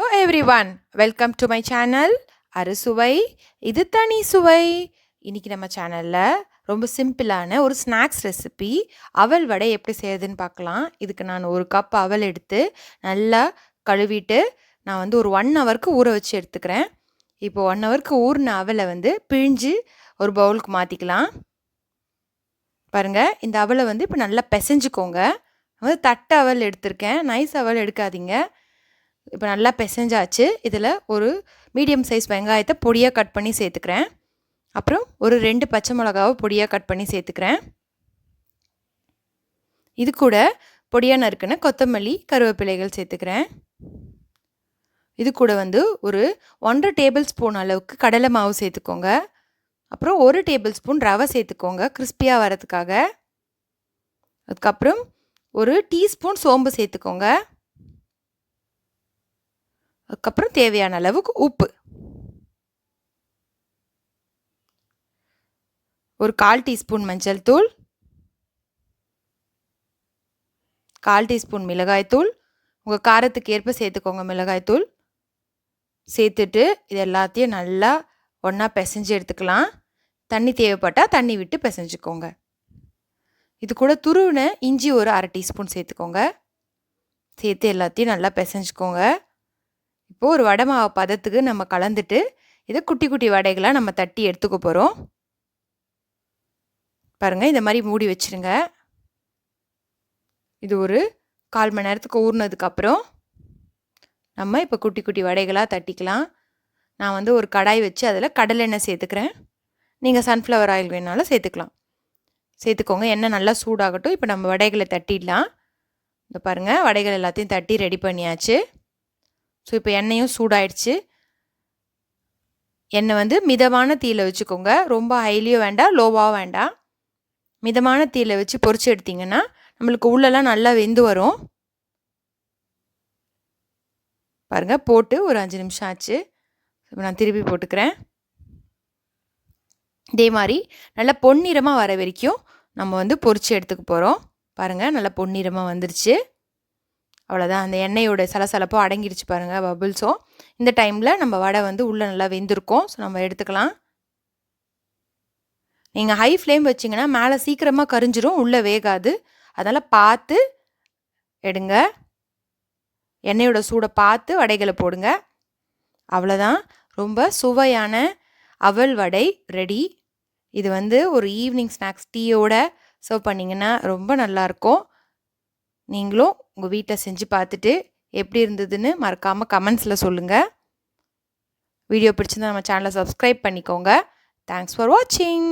Hello everyone, welcome to my channel அறுசுவை இது தனி சுவை. இன்றைக்கி நம்ம சேனலில் ரொம்ப சிம்பிளான ஒரு ஸ்நாக்ஸ் ரெசிபி அவல் வடை எப்படி செய்யுதுன்னு பார்க்கலாம். இதுக்கு நான் ஒரு கப் அவல் எடுத்து நல்லா கழுவிட்டு நான் வந்து ஒரு 1 ஹவருக்கு ஊற வச்சு எடுத்துக்கிறேன். இப்போது 1 ஹவருக்கு ஊறின அவலை வந்து பிழிஞ்சு ஒரு பவுலுக்கு மாற்றிக்கலாம். பாருங்கள், இந்த அவலை வந்து இப்போ நல்லா பிசைஞ்சுக்கோங்க. வந்து தட்டை அவல் எடுத்திருக்கேன், நைஸ் அவல் எடுக்காதீங்க. இப்போ நல்லா பிசைஞ்சாச்சு. இதில் ஒரு மீடியம் சைஸ் வெங்காயத்தை பொடியாக கட் பண்ணி சேர்த்துக்கிறேன். அப்புறம் ஒரு 2 பச்சை மிளகாவை பொடியாக கட் பண்ணி சேர்த்துக்கிறேன். இது கூட பொடியாக நறுக்கின கொத்தமல்லி கருவேப்பிலைகள் சேர்த்துக்கிறேன். இது கூட வந்து ஒரு 1.5 டேபிள் ஸ்பூன் அளவுக்கு கடலை மாவு சேர்த்துக்கோங்க. அப்புறம் 1 டேபிள் ஸ்பூன் ரவை சேர்த்துக்கோங்க கிறிஸ்பியாக வரதுக்காக. அதுக்கப்புறம் ஒரு டீஸ்பூன் சோம்பு சேர்த்துக்கோங்க. அதுக்கப்புறம் தேவையான அளவுக்கு உப்பு, ஒரு 1/4 டீஸ்பூன் மஞ்சள் தூள், 1/4 டீஸ்பூன் மிளகாய்த்தூள். உங்கள் காரத்துக்கு ஏற்ப சேர்த்துக்கோங்க மிளகாய்த்தூள். சேர்த்துட்டு இது எல்லாத்தையும் நல்லா ஒன்றா பிசைஞ்சு எடுத்துக்கலாம். தண்ணி தேவைப்பட்டால் தண்ணி விட்டு பிசைஞ்சுக்கோங்க. இது கூட துருவின இஞ்சி ஒரு 1/2 டீஸ்பூன் சேர்த்துக்கோங்க. சேர்த்து எல்லாத்தையும் நல்லா பிசைஞ்சுக்கோங்க. இப்போது ஒரு வடை மாவு பதத்துக்கு நம்ம கலந்துட்டு இதை குட்டி குட்டி வடைகளாக நம்ம தட்டி எடுத்துக்க போகிறோம். பாருங்கள், இந்த மாதிரி மூடி வச்சுருங்க. இது ஒரு 1/4 மணி நேரத்துக்கு ஊறினதுக்கப்புறம் நம்ம இப்போ குட்டி குட்டி வடைகளாக தட்டிக்கலாம். நான் வந்து ஒரு கடாய் வச்சு அதில் கடலெண்ணெய் சேர்த்துக்கிறேன். நீங்கள் சன்ஃப்ளவர் ஆயில் வேணாலும் சேர்த்துக்கலாம். சேர்த்துக்கோங்க. எண்ணெய் நல்லா சூடாகட்டும். இப்போ நம்ம வடைகளை தட்டிடலாம். இந்த பாருங்கள், வடைகள் எல்லாத்தையும் தட்டி ரெடி பண்ணியாச்சு. ஸோ இப்போ எண்ணெயும் சூடாயிடுச்சு. எண்ணெய் வந்து மிதமான தீயில் வச்சுக்கோங்க. ரொம்ப ஹைலியும் வேண்டாம், லோவாகவும் வேண்டாம். மிதமான தீயில் வச்சு பொரிச்சு எடுத்திங்கன்னா நம்மளுக்கு உள்ளெல்லாம் நல்லா வெந்து வரும். பாருங்கள், போட்டு ஒரு 5 நிமிஷம் ஆச்சு. இப்போ நான் திருப்பி போட்டுக்கிறேன். இதே மாதிரி நல்லா பொன்னிறமாக வர வரைக்கும் நம்ம வந்து பொரிச்சு எடுத்துக்க போகிறோம். பாருங்கள், நல்லா பொன்னிறமாக வந்துருச்சு. அவ்வளோதான், அந்த எண்ணெயோட சலசலப்போ அடங்கிடுச்சு பாருங்கள், பபுள்ஸும். இந்த டைமில் நம்ம வடை வந்து உள்ளே நல்லா வெந்திருக்கும். ஸோ நம்ம எடுத்துக்கலாம். நீங்கள் ஹை ஃப்ளேம் வச்சிங்கன்னா மேலே சீக்கிரமாக கரிஞ்சிரும், உள்ளே வேகாது. அதனால் பார்த்து எடுங்க. எண்ணெயோட சூடை பார்த்து வடைகளை போடுங்க. அவ்வளோதான், ரொம்ப சுவையான அவல் வடை ரெடி. இது வந்து ஒரு ஈவினிங் ஸ்நாக்ஸ் டீயோட சர்வ் பண்ணிங்கன்னா ரொம்ப நல்லாயிருக்கும். நீங்களும் உங்கள் வீட்டை செஞ்சு பார்த்துட்டு எப்படி இருந்ததுன்னு மறக்காமல் கமெண்ட்ஸில் சொல்லுங்கள். வீடியோ பிடிச்சிருந்தா நம்ம சேனலை சப்ஸ்கிரைப் பண்ணிக்கோங்க. தேங்க்ஸ் ஃபார் வாட்சிங்.